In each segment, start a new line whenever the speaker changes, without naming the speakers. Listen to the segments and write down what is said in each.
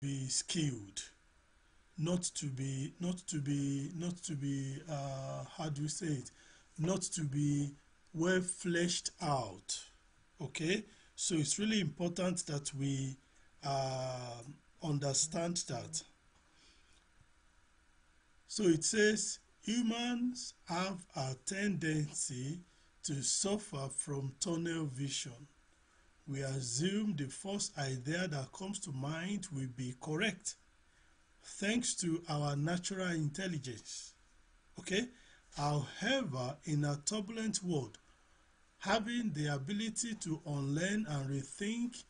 be skilled, how do we say it, not to be well fleshed out. Okay, so it's really important that we understand that. So it says humans have a tendency to suffer from tunnel vision. We assume the first idea that comes to mind will be correct, thanks to our natural intelligence. Okay? However, in a turbulent world, having the ability to unlearn and rethink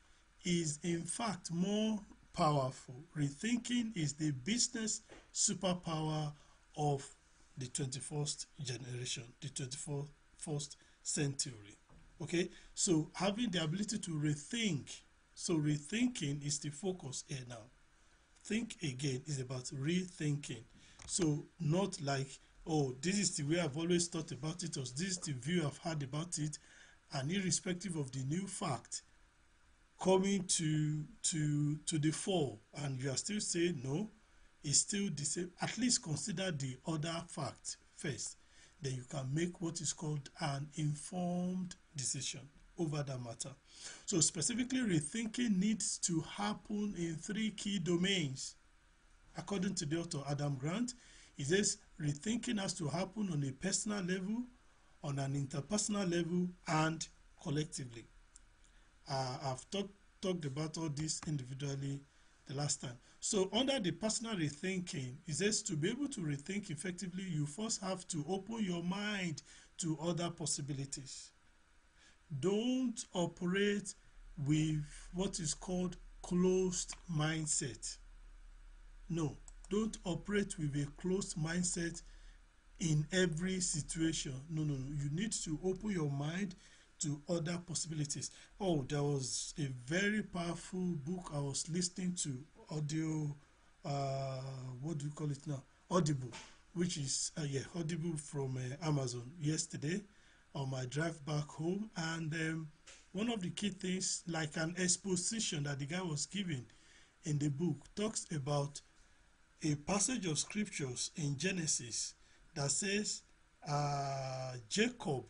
is in fact more powerful. Rethinking is the business superpower of the 21st generation, the 21st century. Okay, so having the ability to rethink, so rethinking is the focus here now. Think again is about rethinking. So not like, oh, this is the way I've always thought about it, or this is the view I've had about it, and irrespective of the new fact coming to the fore, and you are still saying no, it's still the same. At least consider the other fact first, then you can make what is called an informed decision over that matter. So specifically, rethinking needs to happen in 3 key domains. According to the author Adam Grant, he says rethinking has to happen on a personal level, on an interpersonal level, and collectively. I've talked about all this individually the last time. So under the personal rethinking, it says to be able to rethink effectively, you first have to open your mind to other possibilities. Don't operate with what is called closed mindset. No, don't operate with a closed mindset in every situation. No. You need to open your mind to other possibilities. Oh, there was a very powerful book I was listening to, audio, what do you call it now? Audible, which is, Audible from Amazon yesterday on my drive back home. And one of the key things, like an exposition that the guy was giving in the book, talks about a passage of scriptures in Genesis that says Jacob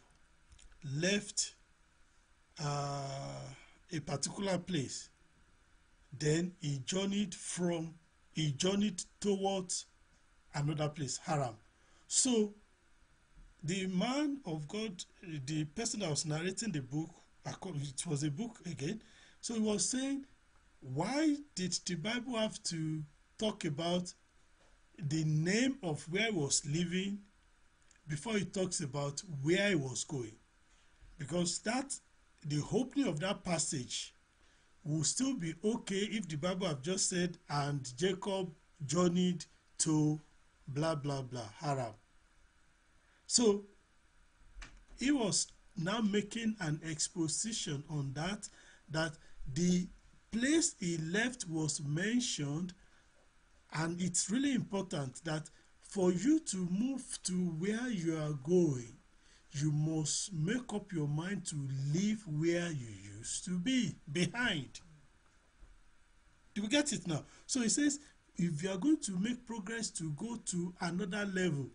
left a particular place, then he journeyed towards another place, Haram. So the man of God, the person that was narrating the book, it was a book again, so he was saying, why did the Bible have to talk about the name of where he was living before he talks about where he was going? Because the opening of that passage will still be okay if the Bible have just said, and Jacob journeyed to blah blah blah, Haram. So he was now making an exposition on that the place he left was mentioned, and it's really important that for you to move to where you are going, you must make up your mind to leave where you used to be behind. Do you get it now? So it says, if you are going to make progress to go to another level,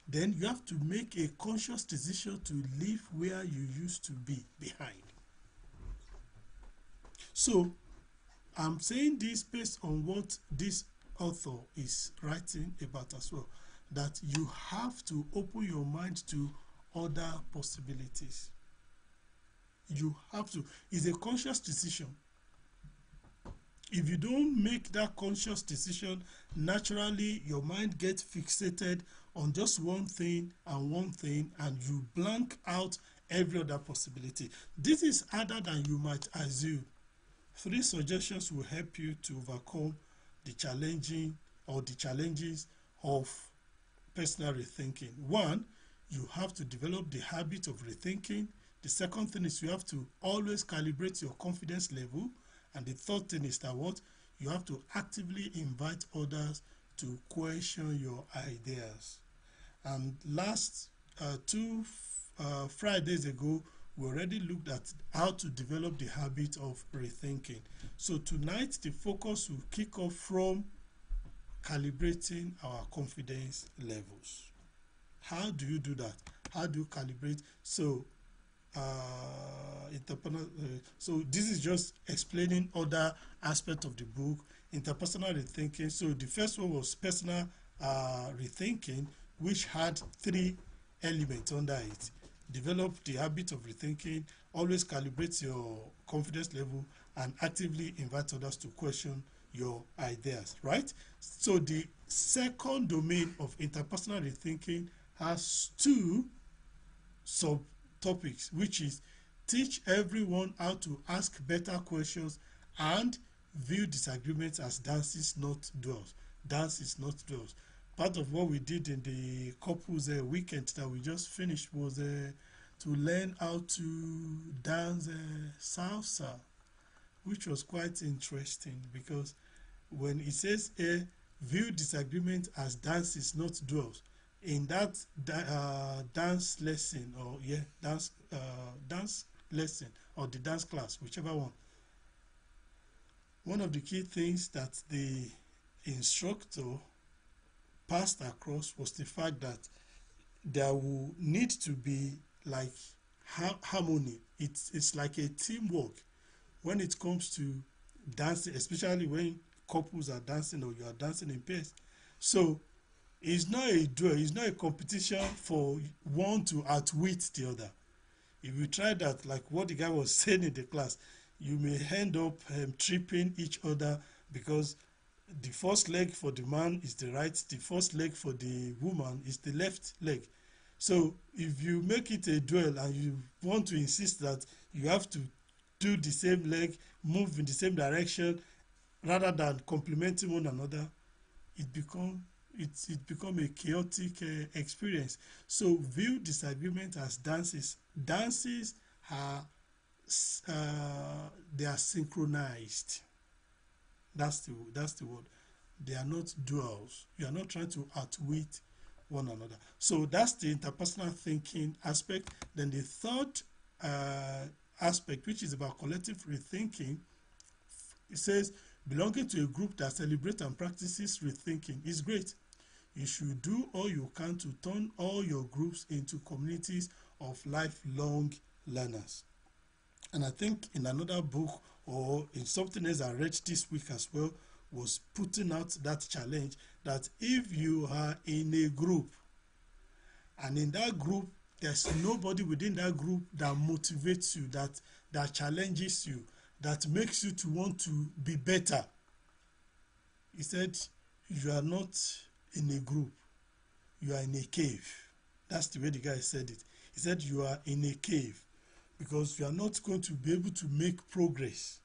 then you have to make a conscious decision to leave where you used to be behind. So I'm saying this based on what this author is writing about as well, that you have to open your mind to other possibilities. You have to. It's a conscious decision. If you don't make that conscious decision, naturally your mind gets fixated on just one thing, and you blank out every other possibility. This is harder than you might assume. 3 suggestions will help you to overcome the challenges of personal rethinking. 1, you have to develop the habit of rethinking. The second thing is you have to always calibrate your confidence level. And the third thing is that you have to actively invite others to question your ideas. And last 2 Fridays ago, We already looked at how to develop the habit of rethinking. So tonight, the focus will kick off from calibrating our confidence levels. How do you do that? How do you calibrate? So so this is just explaining other aspects of the book. Interpersonal rethinking. So the first one was personal rethinking, which had 3 elements under it. Develop the habit of rethinking, always calibrate your confidence level, and actively invite others to question your ideas, right? So the second domain of interpersonal rethinking has 2 subtopics, which is teach everyone how to ask better questions and view disagreements as dances, not duels. Dance is not duels. Part of what we did in the couples weekend that we just finished was to learn how to dance salsa, which was quite interesting, because when it says view disagreement as dances, not duels, in that dance lesson, or dance lesson, or the dance class, whichever one of the key things that the instructor passed across was the fact that there will need to be like harmony. It's like a teamwork when it comes to dancing, especially when couples are dancing or you are dancing in pairs. So it's not a duel, it's not a competition for one to outwit the other. If you try that, like what the guy was saying in the class, you may end up tripping each other, because the first leg for the man is the right, the first leg for the woman is the left leg. So if you make it a duel and you want to insist that you have to do the same leg, move in the same direction, rather than complementing one another, it become a chaotic experience. So view disagreement as dances. Dances are they are synchronized. That's the word. They are not duels. You are not trying to outwit one another. So that's the interpersonal thinking aspect. Then the third aspect, which is about collective rethinking, it says belonging to a group that celebrates and practices rethinking is great. You should do all you can to turn all your groups into communities of lifelong learners. And I think in another book, or in something else I read this week as well, was putting out that challenge that if you are in a group, and in that group there's nobody within that group that motivates you, that challenges you, that makes you to want to be better, he said you are not in a group, you are in a cave. That's the way the guy said it. He said you are in a cave because you are not going to be able to make progress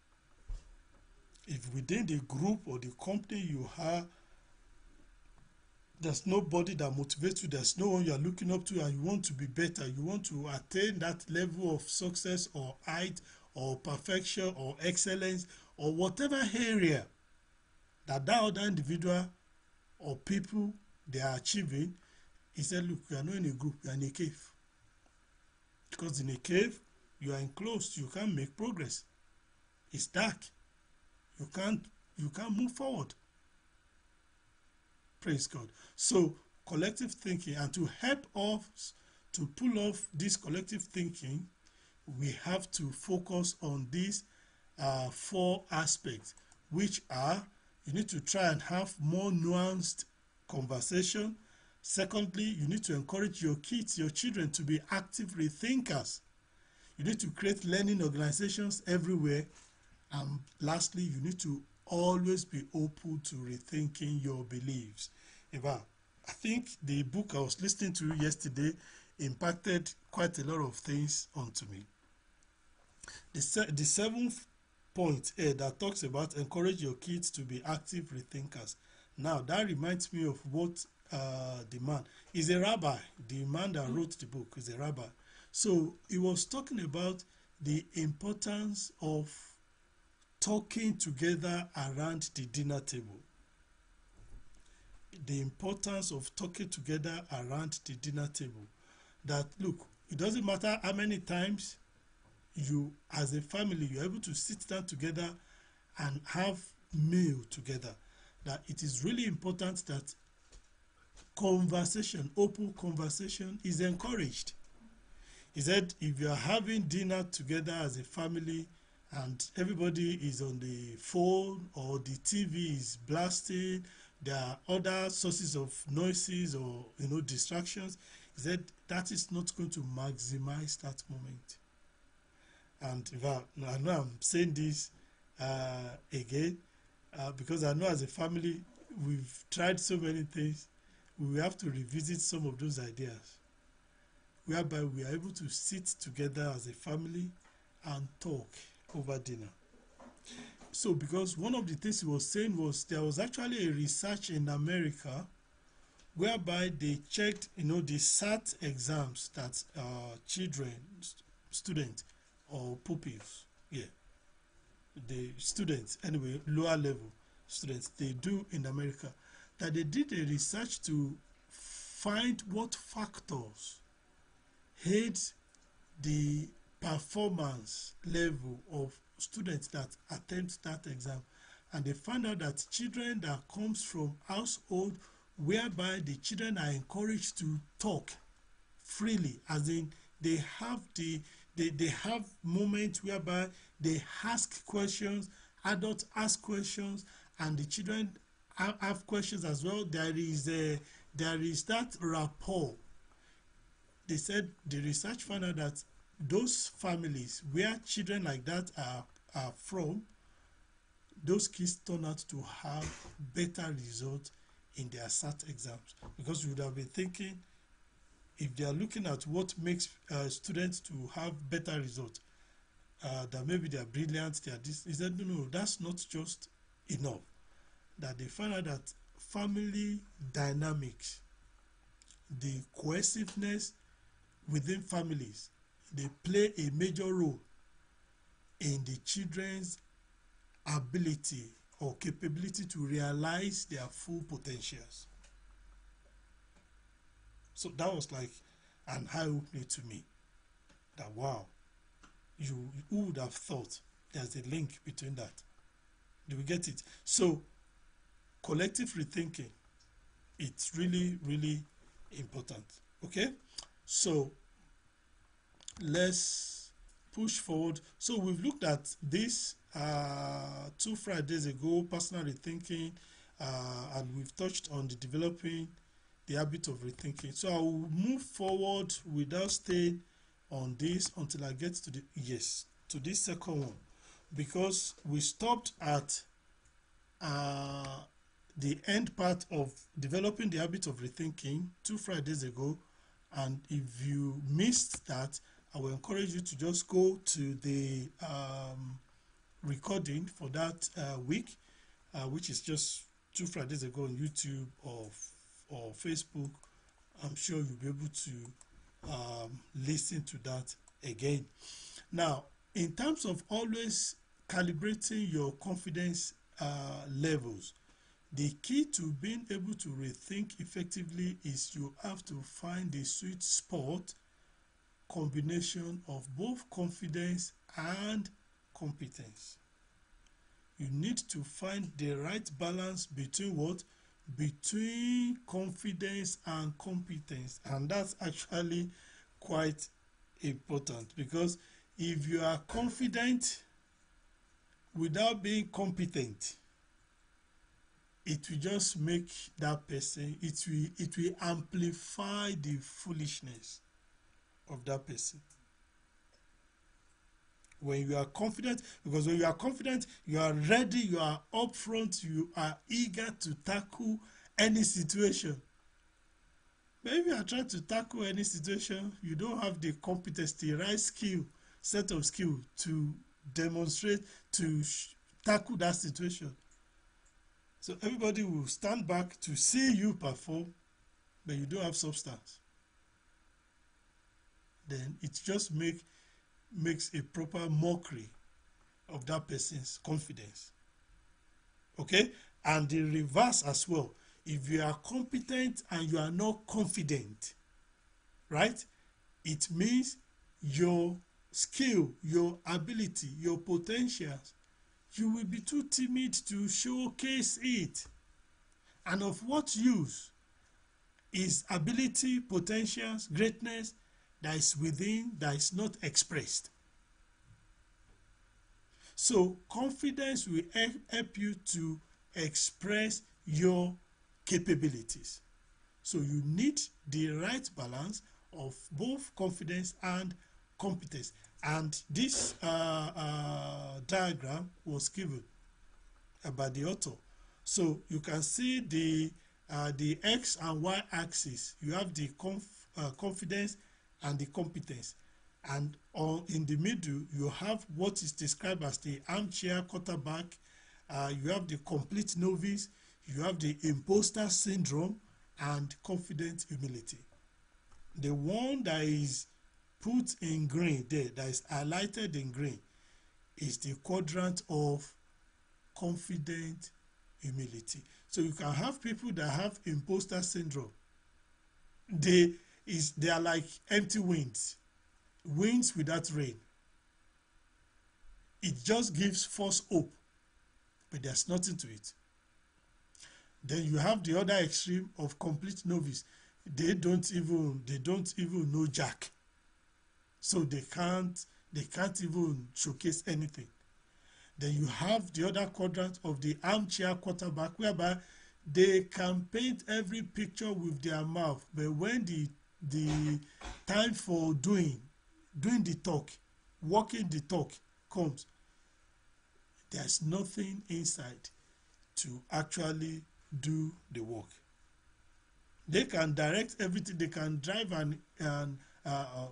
if within the group or the company you are, there's nobody that motivates you, there's no one you are looking up to, and you want to be better, you want to attain that level of success or height or perfection or excellence or whatever area that other individual or people they are achieving. He said, look, you are not in a group, you are in a cave. Because in a cave, you are enclosed, you can't make progress. It's dark. You can't move forward. Praise God. So collective thinking, and to help us to pull off this collective thinking, we have to focus on these 4 aspects, which are: you need to try and have more nuanced conversation. Secondly, you need to encourage your kids, your children, to be active rethinkers. You need to create learning organizations everywhere. And lastly, you need to always be open to rethinking your beliefs. In fact, I think the book I was listening to yesterday impacted quite a lot of things onto me. The 7th point here that talks about encourage your kids to be active rethinkers. Now, that reminds me of what the man is a rabbi. The man that wrote the book is a rabbi. So he was talking about the importance of talking together around the dinner table. The importance of talking together around the dinner table. That, look, it doesn't matter how many times you as a family, you're able to sit down together and have meal together, that it is really important that conversation, open conversation is encouraged. He said if you are having dinner together as a family and everybody is on the phone or the TV is blasting, there are other sources of noises or distractions, he said that is not going to maximize that moment. And in fact, I know I'm saying this again because I know as a family we've tried so many things. We will have to revisit some of those ideas whereby we are able to sit together as a family and talk over dinner. So because one of the things he was saying was there was actually a research in America whereby they checked the SAT exams that children, students or pupils, the students anyway, lower level students, they do in America, that they did a research to find what factors aid the performance level of students that attempt that exam. And they found out that children that comes from household whereby the children are encouraged to talk freely, as in they have they have moments whereby they ask questions, adults ask questions, and the children have questions as well. There is that rapport. They said the research found out that those families where children like that are from, those kids turn out to have better results in their SAT exams, because you would have been thinking if they are looking at what makes students to have better results, that maybe they are brilliant, they are this. He said no, that's not just enough. That they found out that family dynamics, the cohesiveness within families, they play a major role in the children's ability or capability to realize their full potentials. So that was like an eye-opener to me, that wow, who would have thought there's a link between that? Do we get it? So collective rethinking, it's really, really important. Okay, so let's push forward. So we've looked at this 2 Fridays ago, personal rethinking, and we've touched on the developing the habit of rethinking. So I will move forward without staying on this until I get to this second one, because we stopped at the end part of developing the habit of rethinking 2 Fridays ago. And if you missed that, I will encourage you to just go to the recording for that week, which is just 2 Fridays ago on YouTube or Facebook. I'm sure you'll be able to listen to that again. Now, in terms of always calibrating your confidence levels, the key to being able to rethink effectively is you have to find the sweet spot combination of both confidence and competence. You need to find the right balance between what? Between confidence and competence. And that's actually quite important, because if you are confident without being competent, it will just make that person, it will amplify the foolishness of that person. When you are confident, because when you are confident, you are ready, you are upfront, you are eager to tackle any situation. But if you are trying to tackle any situation, you don't have the competence, the right skill, set of skill to demonstrate, to tackle that situation. So everybody will stand back to see you perform, but you don't have substance. Then it just makes a proper mockery of that person's confidence. Okay? And the reverse as well. If you are competent and you are not confident, right? It means your skill, your ability, your potentials, you will be too timid to showcase it. And of what use is ability, potentials, greatness that is within, that is not expressed? So confidence will help you to express your capabilities. So you need the right balance of both confidence and competence. And this diagram was given by the author. So you can see the x and y axis. You have the confidence and the competence, and in the middle you have what is described as the armchair quarterback. You have the complete novice, you have the imposter syndrome, and confident humility. The one that is put in green there, that is highlighted in green, is the quadrant of confident humility. So you can have people that have imposter syndrome. They are like empty winds without rain. It just gives false hope, but there's nothing to it. Then you have the other extreme of complete novice. They don't even know jack, so they can't even showcase anything. Then you have the other quadrant of the armchair quarterback, whereby they can paint every picture with their mouth, but when the time for doing the talk, walking the talk comes, there's nothing inside to actually do the work. They can direct everything. They can drive and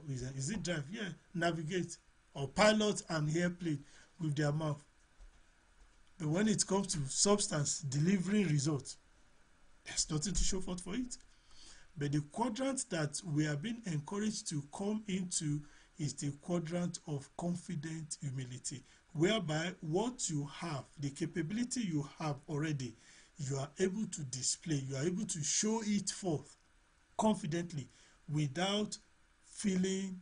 is it drive? Yeah, navigate or pilot an airplane with their mouth. But when it comes to substance, delivering results, there's nothing to show forth for it. But the quadrant that we are being encouraged to come into is the quadrant of confident humility, whereby what you have, the capability you have already, you are able to display, you are able to show it forth confidently without feeling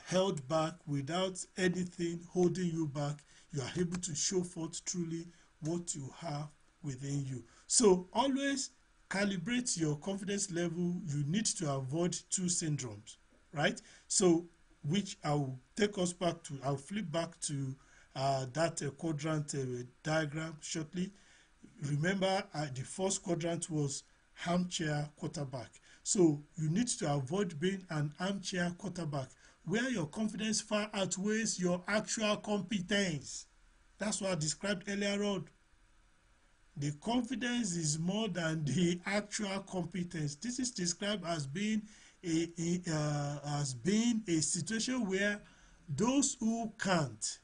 held back, without anything holding you back. You are able to show forth truly what you have within you. So always calibrate your confidence level. You need to avoid two syndromes, right? So which I'll take us back to, I'll flip back to that quadrant diagram shortly. Remember, the first quadrant was armchair quarterback. So you need to avoid being an armchair quarterback where your confidence far outweighs your actual competence. That's what I described earlier on. The confidence is more than the actual competence. This is described as being a situation where those who can't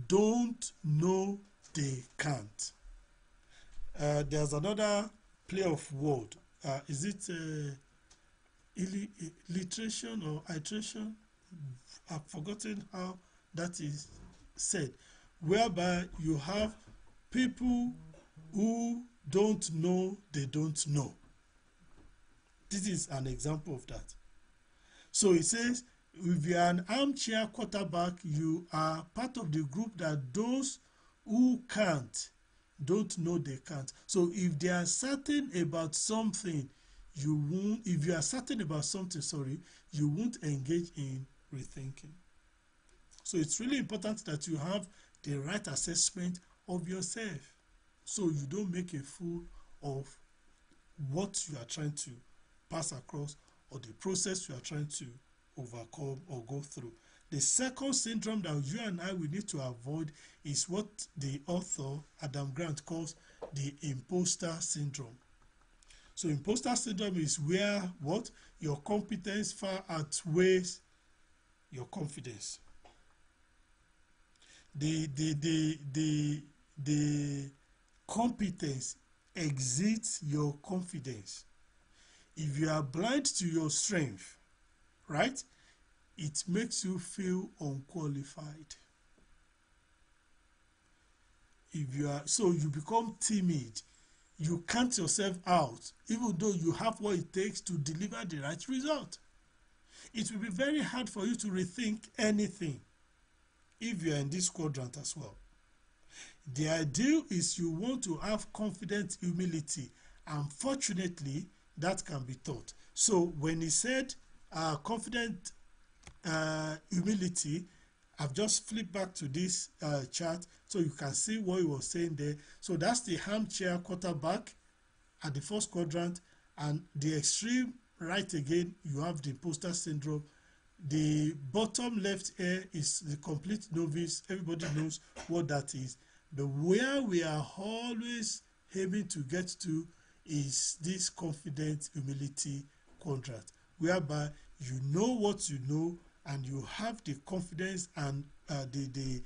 don't know they can't. There's another play of word. Is it alliteration or iteration? I've forgotten how that is said, whereby you have people who don't know they don't know. This is an example of that. So it says, if you are an armchair quarterback, you are part of the group that those who can't don't know they can't. So if they are certain about something, you won't. If you are certain about something, you won't engage in rethinking. So it's really important that you have the right assessment of yourself, so you don't make a fool of what you are trying to pass across or the process you are trying to overcome or go through. The second syndrome that you and I will need to avoid is what the author Adam Grant calls the imposter syndrome. So imposter syndrome is where what your competence far outweighs your confidence. The competence exceeds your confidence. If you are blind to your strength, right, it makes you feel unqualified. So you become timid. You count yourself out, even though you have what it takes to deliver the right result. it will be very hard for you to rethink anything if you are in this quadrant as well. The ideal is you want to have confident humility. Unfortunately, that can be taught. So when he said confident humility, I've just flipped back to this chart so you can see what he was saying there. So that's the armchair quarterback at the first quadrant, and the extreme right again, you have the imposter syndrome. The bottom left here is the complete novice. Everybody knows what that is. But where we are always aiming to get to is this confident humility quadrant, whereby you know what you know and you have the confidence and the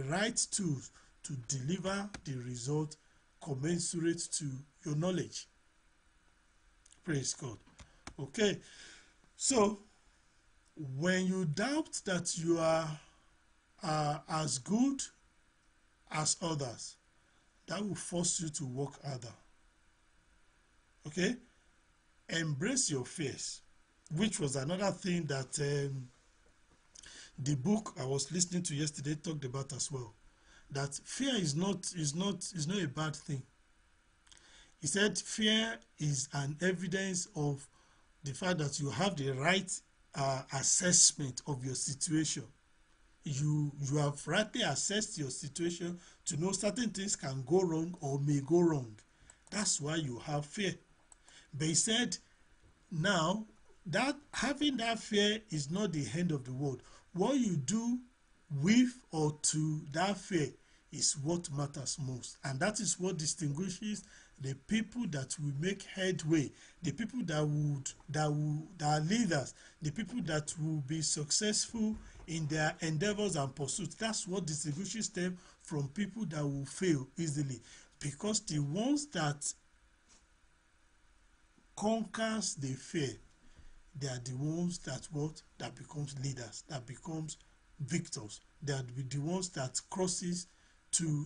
right tools to deliver the result commensurate to your knowledge. Praise God. Okay, so when you doubt that you are as good as others, that will force you to work harder. Okay, embrace your fears, which was another thing that the book I was listening to yesterday talked about as well. That fear is not a bad thing. He said fear is an evidence of the fact that you have the right assessment of your situation. You have rightly assessed your situation to know certain things can go wrong or may go wrong. That's why you have fear. But he said, now that having that fear is not the end of the world. What you do with or to that fear is what matters most, and that is what distinguishes the people that will make headway, the people that are leaders, the people that will be successful in their endeavors and pursuits. That's what distinguishes them from people that will fail easily, because the ones that conquers the fear, they are the ones that becomes leaders, that becomes victors. They are the ones that cross to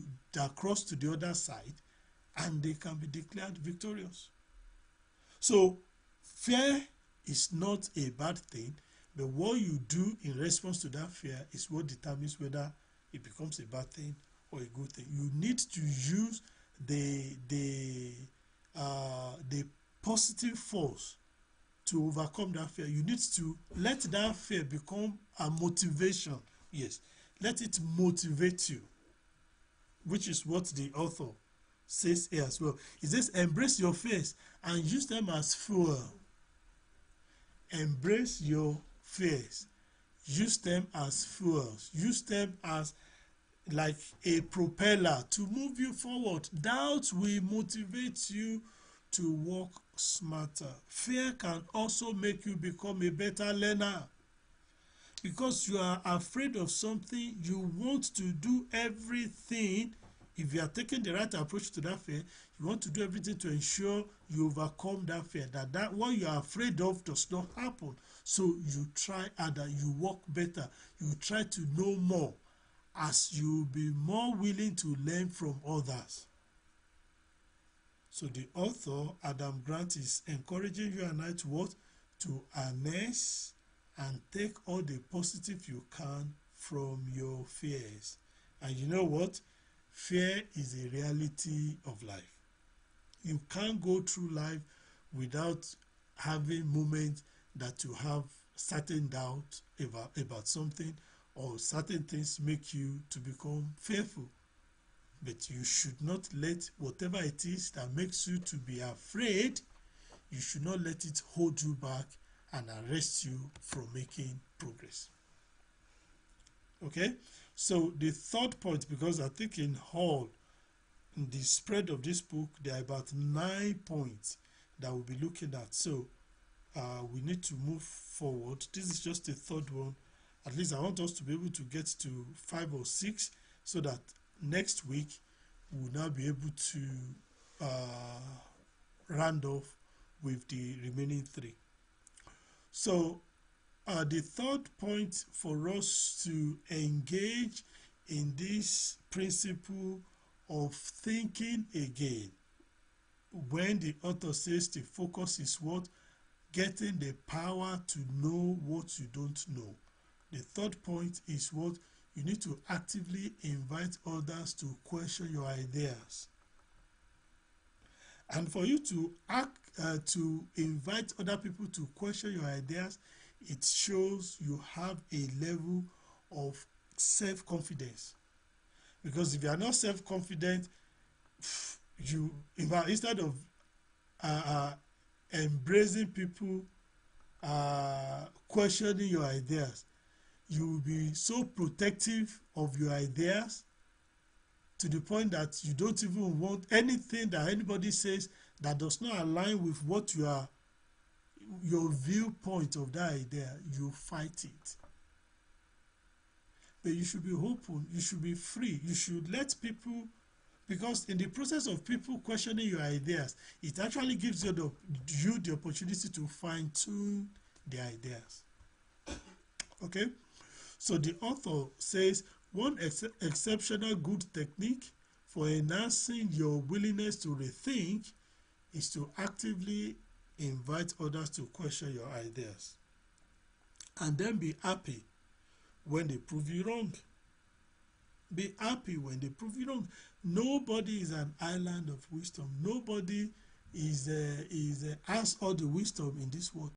the other side, and they can be declared victorious. So fear is not a bad thing, but what you do in response to that fear is what determines whether it becomes a bad thing or a good thing. You need to use the positive force to overcome that fear. You need to let that fear become a motivation. Yes, let it motivate you, which is what the author says here as well. He says, embrace your fears and use them as fuel. Embrace your fears. Use them as fuels. Use them as like a propeller to move you forward. Doubt will motivate you to work smarter. Fear can also make you become a better learner. Because you are afraid of something, you want to do everything. If you are taking the right approach to that fear, you want to do everything to ensure you overcome that fear, that what you are afraid of does not happen. So you try harder, you work better, you try to know more, as you be more willing to learn from others. So the author, Adam Grant, is encouraging you and I to what? To harness and take all the positive you can from your fears. And you know what? Fear is a reality of life. You can't go through life without having moments that you have certain doubt about something, or certain things make you to become fearful. But you should not let whatever it is that makes you to be afraid, you should not let it hold you back and arrest you from making progress. Okay, so the third point, because I think in the spread of this book, there are about 9 points that we'll be looking at. So we need to move forward. This is just the third one. At least I want us to be able to get to 5 or 6, so that next week we'll now be able to round off with the remaining 3. So the third point for us to engage in this principle of thinking again, when the author says the focus is what? getting the power to know what you don't know. The third point is what you need to actively invite others to question your ideas. And for you to invite other people to question your ideas, it shows you have a level of self-confidence. Because if you are not self-confident, instead of embracing people questioning your ideas, you will be so protective of your ideas to the point that you don't even want anything that anybody says that does not align with what your viewpoint of that idea. You fight it. But you should be open, you should be free, you should let people, because in the process of people questioning your ideas, it actually gives you the opportunity to fine-tune the ideas. Okay, so the author says one exceptional good technique for enhancing your willingness to rethink is to actively invite others to question your ideas, and then be happy when they prove you wrong. Be happy when they prove you wrong. Nobody is an island of wisdom. Nobody has all the wisdom in this world.